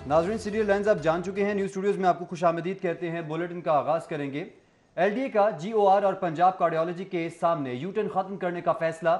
नाज़रीन, serial lines आप जान चुके हैं। न्यूज़ स्टूडियोज़ में आपको खुशामदीद कहते हैं। बुलेटिन का आगाज़ करेंगे। LDA का GOR और पंजाब कार्डियोलॉजी के सामने यू टर्न ख़त्म करने का फैसला।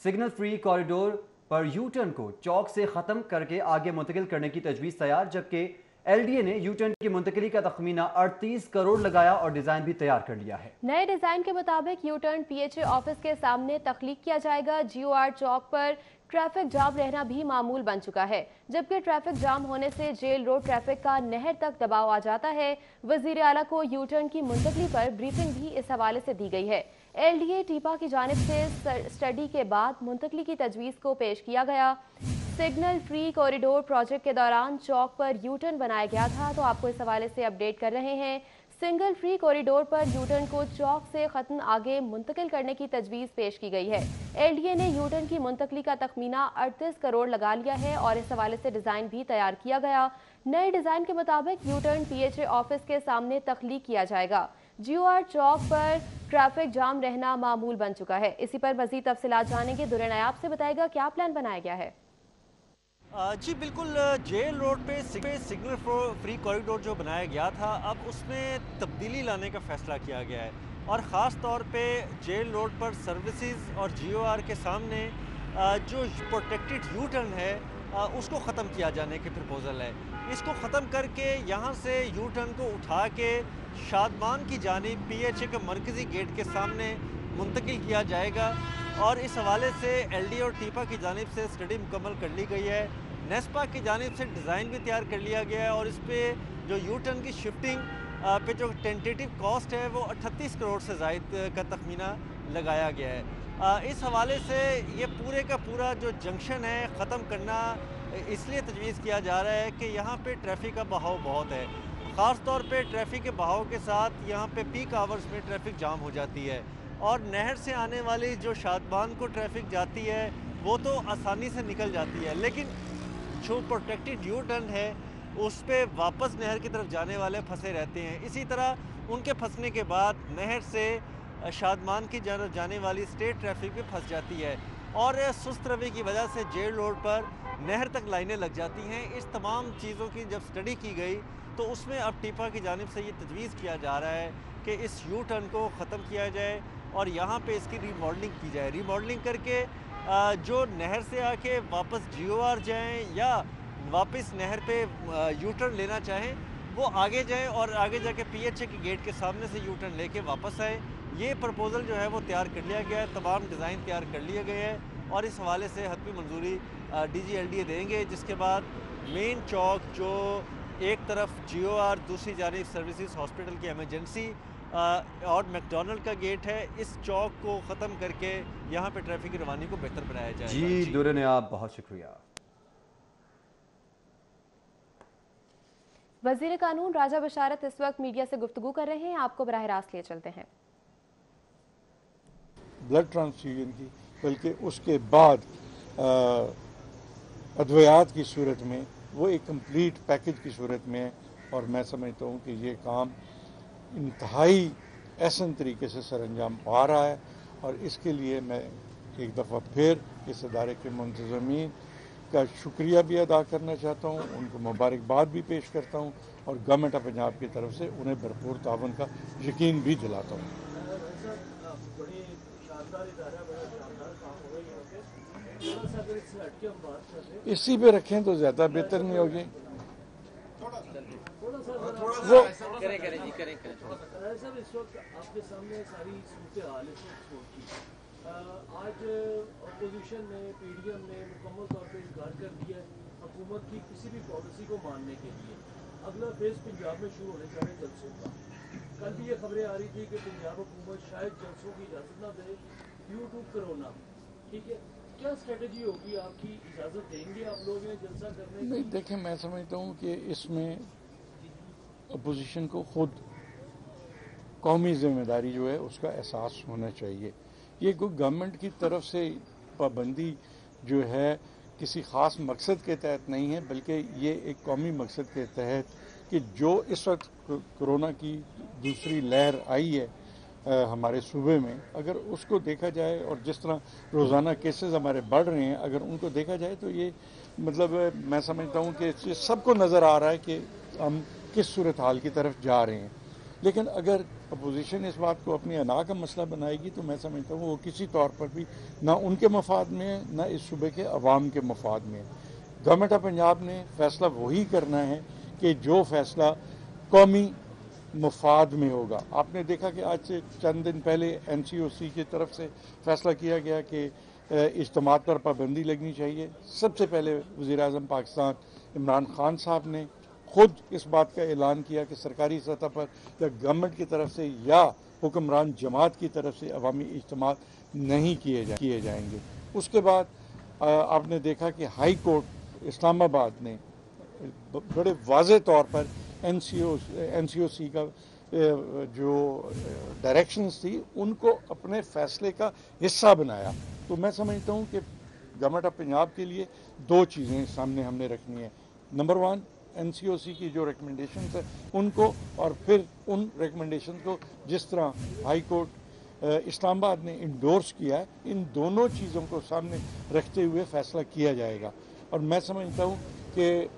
सिग्नल फ्री कॉरिडोर पर यू टर्न को चौक से ख़त्म करके आगे मुंतकिल करने की तजवीज़ तैयार, जबकि LDA ने यू टर्न की मुंतकिली का तखमीना 38 करोड़ लगाया और डिज़ाइन भी तैयार कर लिया है। नए डिज़ाइन के मुताबिक यू टर्न PHA ऑफिस के सामने तख्लीक किया जाएगा। GOR चौक पर ट्रैफिक जाम रहना भी मामूल बन चुका है, जबकि ट्रैफिक जाम होने से जेल रोड ट्रैफिक का नहर तक दबाव आ जाता है। वजीर आला को यू टर्न की मुंतकली पर ब्रीफिंग भी इस हवाले से दी गई है। LDA टीपा की जानिब से स्टडी के बाद मुंतकली की तजवीज़ को पेश किया गया। सिग्नल फ्री कॉरिडोर प्रोजेक्ट के दौरान चौक पर यू टर्न बनाया गया था, तो आपको इस हवाले से अपडेट कर रहे हैं। सिंगल फ्री कॉरिडोर पर यू टर्न को चौक से ख़त्म आगे मुंतकिल करने की तजवीज़ पेश की गई है। LDA ने यू टर्न की मुंतकली का तखमीना 38 करोड़ लगा लिया है और इस हवाले से डिज़ाइन भी तैयार किया गया। नए डिज़ाइन के मुताबिक यू टर्न PHA ऑफिस के सामने तख्लीक किया जाएगा। GOR चौक पर ट्रैफिक जाम रहना मामूल बन चुका है। इसी पर मज़ीद तफसीलात जानेंगे। दुर्र नायाब से बताएगा क्या प्लान बनाया गया है। जी बिल्कुल, जेल रोड पे सिग्नल फ्री कॉरिडोर जो बनाया गया था, अब उसमें तब्दीली लाने का फैसला किया गया है और ख़ास तौर पे जेल रोड पर सर्विसेज और GOR के सामने जो प्रोटेक्टेड यू टर्न है उसको ख़त्म किया जाने की प्रपोज़ल है। इसको ख़त्म करके यहाँ से यू टर्न को उठा के शादमान की जानिब PHA के मरकज़ी गेट के सामने मुंतकिल किया जाएगा और इस हवाले से LDA और टीपा की जानिब से स्टडी मुकम्मल कर ली गई है। नेस्पा की जानिब से डिज़ाइन भी तैयार कर लिया गया है और इस पर जो यू टर्न की शिफ्टिंग पे जो टेंटेटिव कॉस्ट है वो 38 करोड़ से ज़ायद का तखमीना लगाया गया है। इस हवाले से ये पूरे का पूरा जो जंक्शन है ख़त्म करना इसलिए तजवीज़ किया जा रहा है कि यहाँ पे ट्रैफिक का बहाव बहुत है। ख़ास तौर पे ट्रैफिक के बहाव के साथ यहाँ पे पीक आवर्स में ट्रैफिक जाम हो जाती है और नहर से आने वाली जो शादमान को ट्रैफिक जाती है वो तो आसानी से निकल जाती है, लेकिन जो प्रोटेक्टेड यू टर्न है उस पे वापस नहर की तरफ जाने वाले फंसे रहते हैं। इसी तरह उनके फंसने के बाद नहर से शादमान की जाने वाली स्टेट ट्रैफिक भी फंस जाती है और सुस्त रवि की वजह से जेल रोड पर नहर तक लाइनें लग जाती हैं। इस तमाम चीज़ों की जब स्टडी की गई तो उसमें अब टीपा की जानिब से ये तजवीज़ किया जा रहा है कि इस यू टर्न को ख़त्म किया जाए और यहाँ पे इसकी रीमॉडलिंग की जाए। रीमॉडलिंग करके जो नहर से आके वापस GOR जाएं या वापस नहर पे यू टर्न लेना चाहें वो आगे जाएं और आगे जाके PHA के गेट के सामने से यू टर्न लेके वापस आए। ये प्रपोज़ल जो है वो तैयार कर लिया गया है, तमाम डिज़ाइन तैयार कर लिए गए हैं और इस हवाले से हतमी मंजूरी DG LDA देंगे, जिसके बाद मेन चौक जो एक तरफ GOR दूसरी जानिब सर्विसेज हॉस्पिटल की एमरजेंसी और मैकडोनल्ड का गेट है, इस चौक को ख़त्म करके यहाँ पे ट्रैफिक की रवानी को बेहतर बनाया जाएगा। जी दुर्र नायाब, बहुत शुक्रिया। वज़ीर कानून राजा बशारत इस वक्त मीडिया से गुफ्तगू कर रहे हैं, आपको बराह रास्त लिए चलते हैं। ब्लड ट्रांसफ्यूजन की, बल्कि उसके बाद अद्वियात की सूरत में वो एक कंप्लीट पैकेज की सूरत में है और मैं समझता हूँ कि ये काम इंतहाई एहसन तरीके से सरअंजाम पा रहा है और इसके लिए मैं एक दफ़ा फिर इस अदारे के मुंतज़मीन का शुक्रिया भी अदा करना चाहता हूँ, उनको मुबारकबाद भी पेश करता हूँ और गवर्नमेंट ऑफ पंजाब की तरफ से उन्हें भरपूर तावन का यकीन भी दिलाता हूँ। इसी पे रखें तो ज़्यादा बेहतर नहीं होगी। वो करें। सर, इस वक्त आपके सामने सारी सूरत हाल आज अपोजिशन ने PDM ने मुकम्मल तौर पर इनकार कर दिया है हुकूमत की किसी भी पॉलिसी को मानने के लिए। अगला फेज पंजाब में शुरू होने जा रहे जलसों का। कल भी ये खबरें आ रही थी कि पंजाब हुकूमत शायद जलसों की इजाज़त ना दे ड्यू टू कोरोना। ठीक है, क्या स्ट्रेटजी होगी आपकी? इजाज़त देंगे आप लोग जलसा करने की? नहीं, देखें, मैं समझता हूँ कि इसमें अपोजिशन को खुद कौमी जिम्मेदारी जो है उसका एहसास होना चाहिए। ये कोई गवर्नमेंट की तरफ से पाबंदी जो है किसी ख़ास मकसद के तहत नहीं है, बल्कि ये एक कौमी मकसद के तहत कि जो इस वक्त कोरोना की दूसरी लहर आई है हमारे सूबे में, अगर उसको देखा जाए और जिस तरह रोज़ाना केसेस हमारे बढ़ रहे हैं, अगर उनको देखा जाए तो ये मतलब मैं समझता हूँ कि इससे सबको नज़र आ रहा है कि हम किस सूरत हाल की तरफ जा रहे हैं। लेकिन अगर अपोजिशन इस बात को अपनी अना का मसला बनाएगी तो मैं समझता हूँ वो किसी तौर पर भी ना उनके मफाद में है, ना इस सूबे के अवाम के मफाद में है। गवर्नमेंट ऑफ पंजाब ने फैसला वही करना है कि जो फैसला कौमी मफाद में होगा। आपने देखा कि आज से चंद दिन पहले NCOC की तरफ से फैसला किया गया कि इज्तिमात पर पाबंदी लगनी चाहिए। सबसे पहले वज़ीर-ए-आज़म पाकिस्तान इमरान खान साहब ने खुद इस बात का ऐलान किया कि सरकारी सतह पर या गवर्नमेंट की तरफ से या हुक्मरान जमात की तरफ से अवामी इज्तिमा नहीं किए जाएंगे। उसके बाद आपने देखा कि हाई कोर्ट इस्लामाबाद ने बड़े वाज़े तौर पर NCOC का जो डायरेक्शंस थी उनको अपने फैसले का हिस्सा बनाया। तो मैं समझता हूँ कि गवर्नमेंट ऑफ पंजाब के लिए दो चीज़ें सामने हमने रखनी है। नंबर 1, NCOC की जो रिकमेंडेशंस है उनको, और फिर उन रिकमेंडेशन को जिस तरह हाई कोर्ट इस्लामाबाद ने इंडोर्स किया है, इन दोनों चीज़ों को सामने रखते हुए फैसला किया जाएगा। और मैं समझता हूँ कि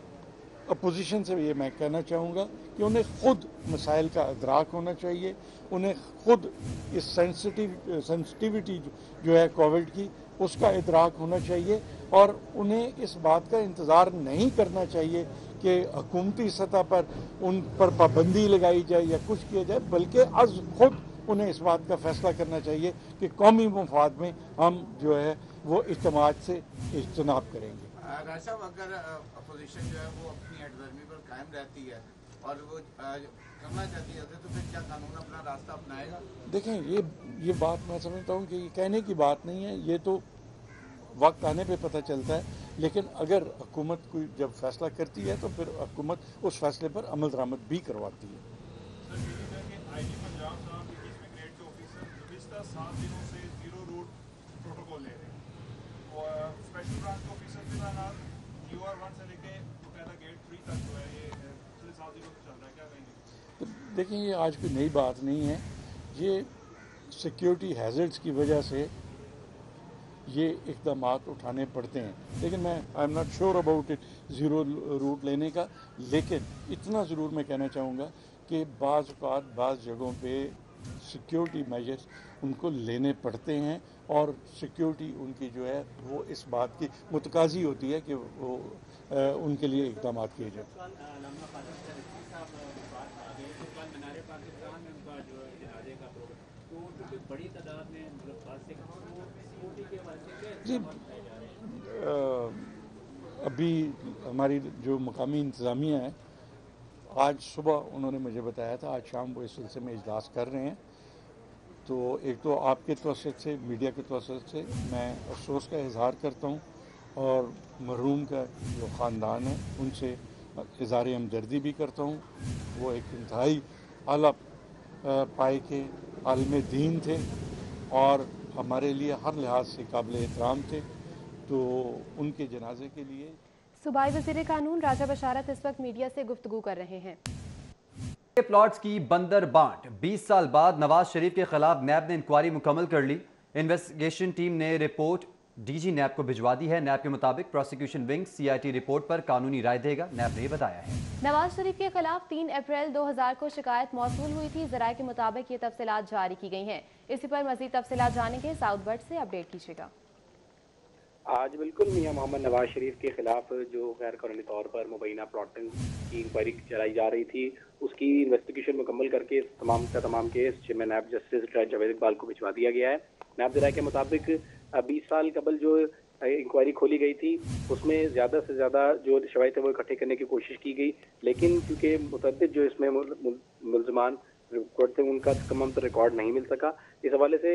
अपोजिशन से ये मैं कहना चाहूँगा कि उन्हें खुद मसाइल का अदराक होना चाहिए, उन्हें खुद इस सेंसिटिविटी जो है कोविड की उसका इदराक होना चाहिए, और उन्हें इस बात का इंतज़ार नहीं करना चाहिए कि हुकूमती सतह पर उन पर पाबंदी लगाई जाए या कुछ किया जाए, बल्कि आज खुद उन्हें इस बात का फैसला करना चाहिए कि कौमी मफाद में हम जो है वो इज्तिमात से इज्तनाब करेंगे। राज साहब, अगर अपोजिशन जो है वो अपनी एडवर्मी पर कायम रहती है और वो करना चाहती है तो फिर क्या कानून अपना रास्ता अपनाएगा? देखें, ये बात मैं समझता हूँ कि ये कहने की बात नहीं है, ये तो वक्त आने पे पता चलता है। लेकिन अगर हुकूमत कोई जब फैसला करती है तो फिर हुकूमत उस फैसले पर अमल दरामद भी करवाती है। IG पंजाब साहब 21वें ग्रेड के ऑफिसर पिछले 7 दिनों से 0 रूट प्रोटोकॉल ले रहे हैं और स्पेशल ब्रांच के ऑफिसर भी तैनात GOR 1 से लेके बकायदा गेट 3 तक जो है ये पिछले 7 दिनों से चल रहा है। क्या कहेंगे? तो देखें, ये आज कोई नई बात नहीं है, ये सिक्योरिटी हैजर्ड्स की वजह से ये इक़दामात उठाने पड़ते हैं। लेकिन मैं I am not sure about it 0 route लेने का, लेकिन इतना ज़रूर मैं कहना चाहूँगा कि बाज़ औक़ात बाज़ जगहों पे सिक्योरिटी मेजर्स उनको लेने पड़ते हैं और सिक्योरिटी उनकी जो है वो इस बात की मुतकाज़ी होती है कि वो उनके लिए इक़दाम किए जाए। जी, अभी हमारी जो मकामी इंतज़ामिया है, आज सुबह उन्होंने मुझे बताया था, आज शाम वो इस सिलसिले में इजलास कर रहे हैं। तो एक तो आपके तवस्सुत से, मीडिया के तवस्सुत से मैं अफसोस का इजहार करता हूँ और मरहूम का जो ख़ानदान है उनसे इज़हार हमदर्दी भी करता हूँ। वो एक इंतहाई आला पाए के आलिम दीन थे और हमारे लिए हर लिहाज से काबिल एहतराम थे। तो उनके जनाजे के लिए सूबाई वज़ीर कानून राजा बशारत इस वक्त मीडिया से गुफ्तगू कर रहे हैं। प्लॉट्स की बंदर बांट, 20 साल बाद नवाज शरीफ के खिलाफ नैब ने इंक्वायरी मुकम्मल कर ली। इन्वेस्टिगेशन टीम ने रिपोर्ट DG नैब को भिजवा दी है। नैब के मुताबिक प्रोसिक्यूशन विंग CIT रिपोर्ट पर कानूनी राय देगा, नैब ने बताया है। नवाज शरीफ के खिलाफ 3 अप्रैल 2000 को शिकायत मौसूल हुई थी। ज़राए के मुताबिक ये तफसीलात जारी की गई हैं। इसी पर मजीद तफसीलात जानेंगे, साउथ बर्ड से अपडेट कीजिएगा। आज बिल्कुल मियां मोहम्मद नवाज शरीफ के खिलाफ जो गैर कानूनी तौर पर मुबैना प्लॉटिंग की इंक्वायरी चलाई जा रही थी, उसकी इन्वेस्टिगेशन मुकम्मल करके तमाम का तमाम केस चेयरमैन नैब जस्टिस रिटायर्ड जावेद इकबाल को भिजवा दिया गया है। नैब ज़राए के मुताबिक 20 साल कबल जो इंक्वायरी खोली गई थी उसमें ज़्यादा से ज़्यादा जो शवाहिद थे वो इकट्ठे करने की कोशिश की गई, लेकिन क्योंकि मुतअद्दिद जो इसमें मुल्ज़मान थे उनका तमाम तो रिकॉर्ड नहीं मिल सका। इस हवाले से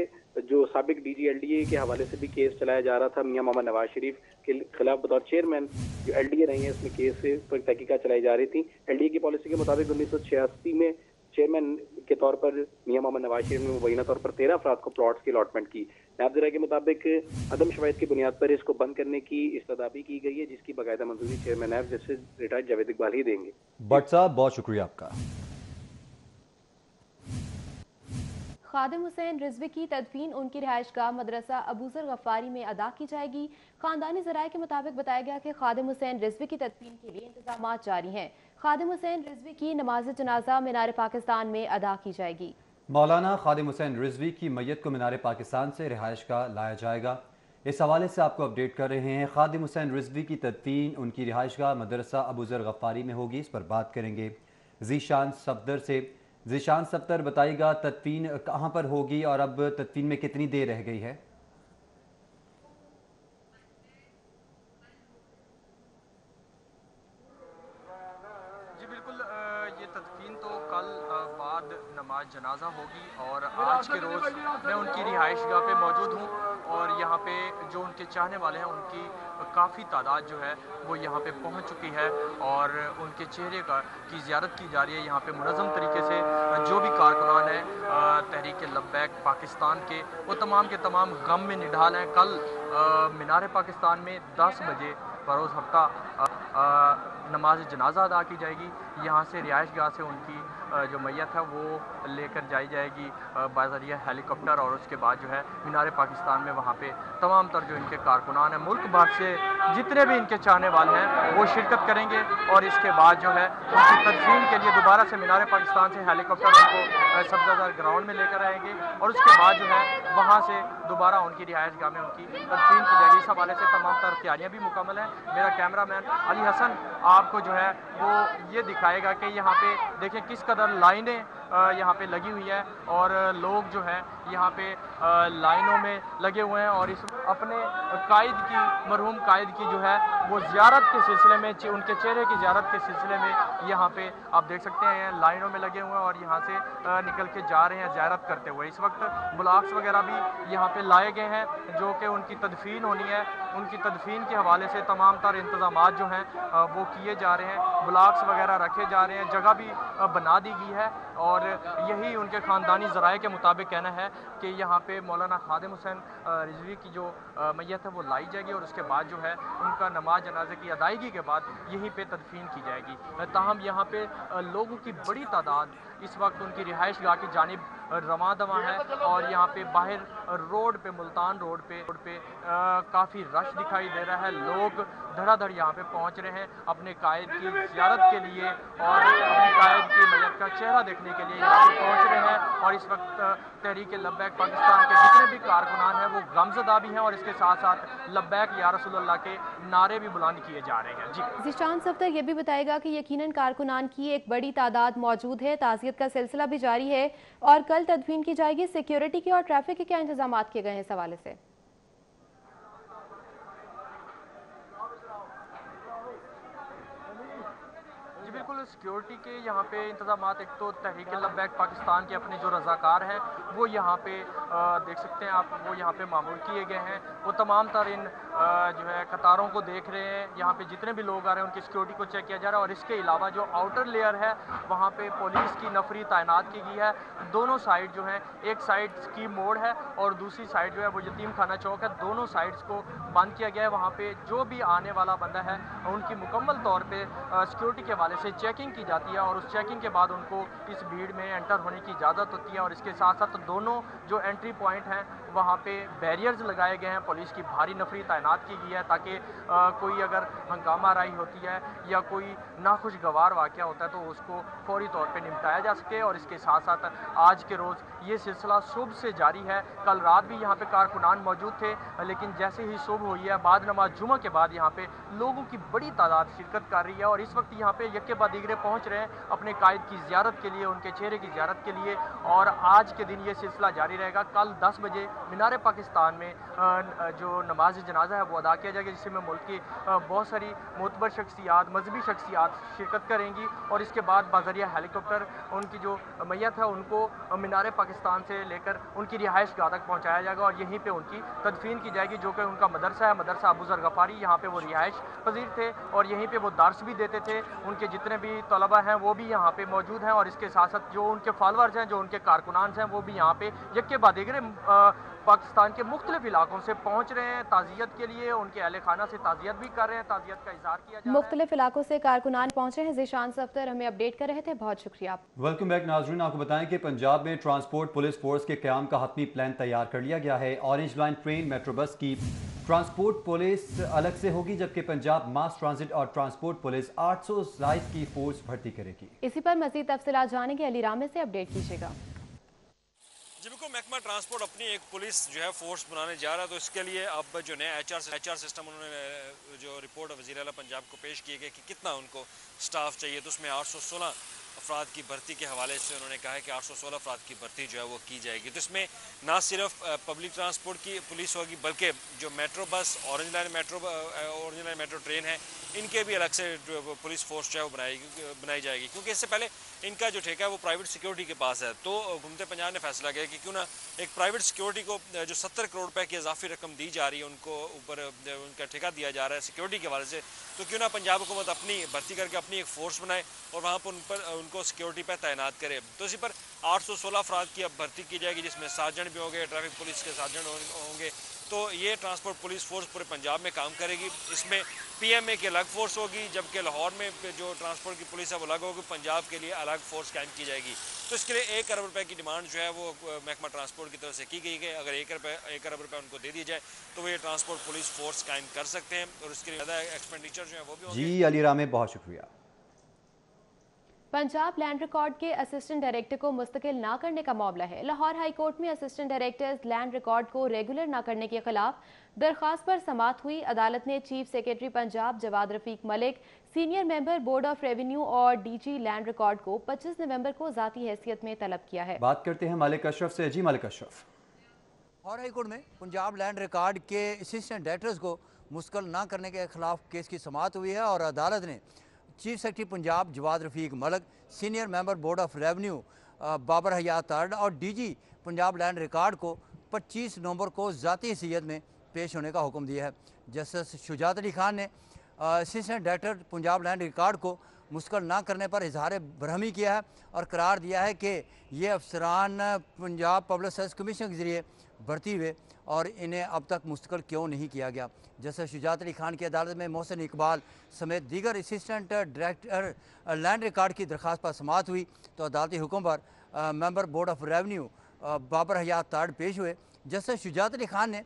जो साबिक DG LDA के हवाले से भी केस चलाया जा रहा था मियां मोहम्मद नवाज शरीफ के खिलाफ बतौर चेयरमैन जो LDA रही है, इसमें केस पर तहकीकात चलाई जा रही थी। LDA की पॉलिसी के मुताबिक 1986 में चेयरमैन के तौर पर मियां मोहम्मद नवाज शरीफ ने मुबैना तौर पर 13 अफराद को प्लॉट्स की अलॉटमेंट की। नैब ज़राए के मुताबिक अदम शवाहिद की बुनियाद पर इसको बंद करने की इस्तदाबी की गई है, जिसकी बाकायदा मंजूरी चेयरमैन नैब जस्टिस रिटायर्ड जावेद इकबाल ही देंगे। भट्ट साहब, बहुत शुक्रिया आपका। खादिम हुसैन रिजवी की तदफीन उनकी रिहाइशगाह मदरसा अबूजर गफ्फारी में अदा की जाएगी। खानदानी ज़राए के मुताबिक बताया गया कि खादिम हुसैन रिजवी की तदफीन के लिए इंतजाम जारी हैं। खादिम हुसैन रिजवी की नमाज जनाजा मीनार पाकिस्तान में अदा की जाएगी। मौलाना खादिम हुसैन रिजवी की मैयत को मीनार पाकिस्तान से रिहाइशगाह लाया जाएगा। इस हवाले से आपको अपडेट कर रहे हैं। खादिम हुसैन रिजवी की तदफीन उनकी रिहाइशगाह मदरसा अबूजर गफ्फारी में होगी। इस पर बात करेंगे ज़ीशान सफदर से। ज़ीशान सफदर, बताइएगा तदफीन कहाँ पर होगी और अब तदफीन में कितनी देर रह गई है? जी बिल्कुल, ये तदफीन तो कल बाद नमाज जनाजा होगी और आज के रोज़ मैं उनकी रिहाइशगाह पे मौजूद हूँ और यहाँ पे जो उनके चाहने वाले हैं उनकी काफ़ी तादाद जो है वो यहाँ पे पहुँच चुकी है और उनके चेहरे की ज़ियारत की जा रही है। यहाँ पे मुनज़्ज़म तरीके से जो भी कारकुनान है तहरीक लब्बैक पाकिस्तान के, वो तमाम के तमाम गम में निढाल हैं। कल मीनार पाकिस्तान में 10 बजे बरोज़ हफ्ता नमाज जनाजा अदा की जाएगी। यहाँ से रिहाइशगाह से उनकी जो मैयत है वो लेकर जाई जाएगी बाज़रिया हेलीकॉप्टर और उसके बाद जो है मीनार पाकिस्तान में वहाँ पे तमाम तर जो इनके कारकुनान हैं मुल्क भर से जितने भी इनके चाहने वाले हैं वो शिरकत करेंगे और इसके बाद जो है उनकी तदफीन के लिए दोबारा से मीनार पाकिस्तान से हेलीकॉप्टर उनको सब्ज़ादार ग्राउंड में लेकर आएंगे और उसके बाद जो है वहाँ से दोबारा उनकी रिहाइशगाह में उनकी तदफीन की जाएगी। इस हवाले से तमाम तर तैयारियाँ भी मुकम्मल हैं। मेरा कैमरामैन अली हसन आपको जो है वो ये दिखाएगा कि यहाँ पे देखें किस कदर लाइनें यहाँ पे लगी हुई है और लोग जो है यहाँ पे लाइनों में लगे हुए हैं और इस अपने कायद की, मरहूम कायद की जो है वो ज़ियारत के सिलसिले में, उनके चेहरे की ज़ियारत के सिलसिले में यहाँ पे आप देख सकते हैं लाइनों में लगे हुए हैं और यहाँ से निकल के जा रहे हैं ज़ियारत करते हुए। इस वक्त ब्लॉक्स वगैरह भी यहाँ पे लाए गए हैं जो कि उनकी तदफीन होनी है। उनकी तदफीन के हवाले से तमाम तर इंतज़ामात जो हैं वो किए जा रहे हैं। ब्लॉक्स वगैरह रखे जा रहे हैं, जगह भी बना दी गई है और यही उनके ख़ानदानी ज़राए के मुताबिक कहना है कि यहाँ पे मौलाना खादिम हुसैन रिजवी की जो मैयत है वो लाई जाएगी और उसके बाद जो है उनका नमाज जनाजे की अदायगी के बाद यहीं पे तदफीन की जाएगी। ताहम यहाँ पे लोगों की बड़ी तादाद इस वक्त उनकी रिहाइशगाह की जानिब रवां दवां है और यहाँ पे बाहर रोड पे, मुल्तान रोड पे काफ़ी रश दिखाई दे रहा है। लोग धड़ाधड़ यहाँ पे पहुँच रहे हैं अपने कायद की ज़ियारत के लिए और अपने कायद की मैयत का चेहरा देखने के लिए यहाँ पे पहुँच रहे हैं और इस वक्त तहरीक लब्बैक पाकिस्तान के जितने भी कारकुनान हैं वो गमज़दा भी हैं और इसके साथ साथ लब्बैक या रसूलुल्लाह के नारे भी बुलंद किए जा रहे हैं। जी ज़ीशान सफदर ये भी बताएगा कि यकीनन कारकुनान की एक बड़ी तादाद मौजूद है, ताज़ियत का सिलसिला भी जारी है और कल तदफीन की जाएगी। सिक्योरिटी के और ट्रैफिक के क्या इंतजाम किए गए हैं इस हवाले से? जी बिल्कुल, सिक्योरिटी के यहाँ पे इंतजाम, एक तो तहरीक लब्बैक पाकिस्तान के अपने जो रज़ाकार हैं वो यहाँ पे देख सकते हैं आप, वो यहाँ पे मामूल किए गए हैं। वो तमाम तर इन जो है कतारों को देख रहे हैं। यहाँ पे जितने भी लोग आ रहे हैं उनकी सिक्योरिटी को चेक किया जा रहा है और इसके अलावा जो आउटर लेयर है वहाँ पे पुलिस की नफरी तैनात की गई है। दोनों साइड जो है, एक साइड की मोड़ है और दूसरी साइड जो है वो यतीम खाना चौक है, दोनों साइड्स को बंद किया गया है। वहाँ पे जो भी आने वाला बंदा है उनकी मुकम्मल तौर पर सिक्योरिटी के हवाले से चेकिंग की जाती है और उस चेकिंग के बाद उनको इस भीड़ में एंटर होने की इजाज़त होती है। और इसके साथ साथ दोनों जो एंट्री पॉइंट हैं वहाँ पे बैरियर्स लगाए गए हैं, पुलिस की भारी नफरी तैनात की गई है ताकि कोई अगर हंगामा राई होती है या कोई नाखुशगवार वाक़या होता है तो उसको फौरी तौर पे निपटाया जा सके। और इसके साथ साथ आज के रोज़ ये सिलसिला सुबह से जारी है। कल रात भी यहाँ पे कारकुनान मौजूद थे लेकिन जैसे ही सुबह हुई है, बाद नमाज जुमा के बाद यहाँ पे लोगों की बड़ी तादाद शिरकत कर रही है और इस वक्त यहाँ पे यक्के बाद दीगरे पहुँच रहे हैं अपने कायद की ज़ियारत के लिए, उनके चेहरे की ज़ियारत के लिए। और आज के दिन ये सिलसिला जारी रहेगा। कल 10 बजे मीनार पाकिस्तान में जो नमाज जनाजा है वो अदा किया जाएगा जिसमें मुल्क की बहुत सारी मोतबर शख्सियात, मजहबी शख्सियात शिरकत करेंगी और इसके बाद बाज़रिया हेलीकॉप्टर उनकी जो मैयत है उनको मीनार पाकिस्तान से लेकर उनकी रिहाइश गाह तक पहुँचाया जाएगा और यहीं पर उनकी तदफीन की जाएगी जो कि उनका मदरसा है, मदरसा अबूजर गफ्फारी। यहाँ पर वो रिहाइश पजीर थे और यहीं पर वो दर्स भी देते थे। उनके जितने भी तलबा हैं वो भी यहाँ पे मौजूद हैं और इसके साथ साथ जो उनके फॉलोअर्स हैं, जो उनके कारकुनान हैं वो भी यहाँ पे यक्के बाद दीगरे पाकिस्तान के मुख्तलिफ इलाकों से पहुँच रहे हैं ताज़ियत के लिए उनके अहले खाना से ताज़ियत भी कर रहे हैं, ताज़ियत का इजहार किया जा रहा है। मुख्तलिफ इलाकों से कारकुनान पहुंचे हैं। ज़ीशान सफ्तर हमें अपडेट कर रहे थे, बहुत शुक्रिया। वेलकम बैक नाजरीन, आपको बताएं कि पंजाब में ट्रांसपोर्ट पुलिस फोर्स के क़याम का हतमी प्लान तैयार कर लिया गया है। Orange line train, metro bus की ट्रांसपोर्ट पुलिस अलग से होगी, जबकि पंजाब मास ट्रांजिट और ट्रांसपोर्ट पुलिस 800 जायद की फोर्स भर्ती करेगी। इसी पर मज़ीद तफसीलात जानेंगे, अली रामे से अपडेट कीजिएगा। जी बिल्कुल, महकमा ट्रांसपोर्ट अपनी एक पुलिस जो है फोर्स बनाने जा रहा है, तो इसके लिए अब जो नया एचआर सिस्टम उन्होंने जो रिपोर्ट वज़ीर आला पंजाब को पेश की गई कि कितना उनको स्टाफ चाहिए, तो उसमें 816 अफराद की भर्ती के हवाले से उन्होंने कहा है कि 816 अफराद की भर्ती जो है वो की जाएगी। तो इसमें ना सिर्फ पब्लिक ट्रांसपोर्ट की पुलिस होगी, बल्कि जो metro bus, orange line metro train है, इनके भी अलग से पुलिस फोर्स जो है वो बनाई जाएगी, क्योंकि इससे पहले इनका जो ठेका है वो प्राइवेट सिक्योरिटी के पास है। तो घूमते पंजाब ने फैसला किया कि क्यों ना एक प्राइवेट सिक्योरिटी को जो 70 करोड़ रुपए की इजाफी रकम दी जा रही है, उनको ऊपर उनका ठेका दिया जा रहा है सिक्योरिटी के हवाले से, तो क्यों ना पंजाब हुकूमत अपनी भर्ती करके अपनी एक फ़ोर्स बनाए और वहाँ पर उनको सिक्योरिटी पर तैनात करे। तो इसी पर 816 अफराद की अब भर्ती की जाएगी, जिसमें सार्जेंट भी होंगे, ट्रैफिक पुलिस के सार्जेंट होंगे। तो ये ट्रांसपोर्ट पुलिस फोर्स पूरे पंजाब में काम करेगी। इसमें पीएमए की अलग फोर्स होगी, जबकि लाहौर में जो ट्रांसपोर्ट की पुलिस है वो अलग होगी, पंजाब के लिए अलग फोर्स कायम की जाएगी। तो इसके लिए 1 अरब रुपए की डिमांड जो है वो महकमा ट्रांसपोर्ट की तरफ से की गई है। अगर 1 अरब रुपए उनको दे दिए जाए तो वो ये ट्रांसपोर्ट पुलिस फोर्स कायम कर सकते हैं, और उसके लिए ज़्यादा एक्सपेंडिचर जो है वो भी होंगे। जी अली रामे, बहुत शुक्रिया। पंजाब लैंड रिकॉर्ड के असिस्टेंट डायरेक्टर को मुस्तकिल ना करने का मामला है। लाहौर हाई कोर्ट में असिस्टेंट डायरेक्टर्स लैंड रिकॉर्ड को रेगुलर ना करने के खिलाफ दरख्वास्त पर समाअत हुई। अदालत ने chief secretary Punjab Jawad Rafique Malik, senior member board of revenue और डीजी लैंड रिकॉर्ड को 25 नवंबर को जाती हैसियत में तलब किया है। बात करते हैं मालिक अशरफ से। जी मालिक अशरफ, लाहौर हाई कोर्ट में पंजाब लैंड रिकॉर्ड के असिस्टेंट डायरेक्टर्स को मुस्तकिल ना करने के खिलाफ केस की समाअत हुई है और अदालत ने chief secretary Punjab Jawad Rafique Malik, senior member board of revenue Babar Hayat third और डीजी पंजाब लैंड रिकॉर्ड को 25 नवंबर को ज़ाती हैसियत में पेश होने का हुक्म दिया है। जस्टिस शुजात अली खान ने assistant director Punjab land record को मुस्तकिल ना करने पर इजहार बरहमी किया है और करार दिया है कि ये अफसरान पंजाब पब्लिक सर्विस कमीशन के ज़रिए भर्ती हुए और इन्हें अब तक मुस्तकिल क्यों नहीं किया गया। जैसे शुजात अली खान की अदालत में मोहसिन इकबाल समेत दीगर असिस्टेंट डायरेक्टर लैंड रिकॉर्ड की दरख्वास्त पर समाअत हुई, तो अदालती हुक्म पर member board of revenue Babar Hayat third पेश हुए। जैसे शुजात अली खान ने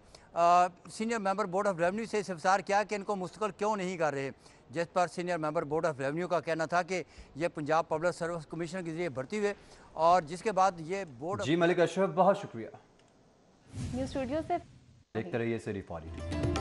senior member board of revenue से इस्तफसार किया कि इनको मुस्तकिल क्यों नहीं कर रहे, जिस पर senior member board of revenue का कहना था कि ये पंजाब पब्लिक सर्विस कमीशन के जरिए भर्ती हुए और जिसके बाद ये बोर्ड। जी मलिक अशरफ, बहुत शुक्रिया। न्यूज़ स्टूडियो से देखते रहिए सिटी 42।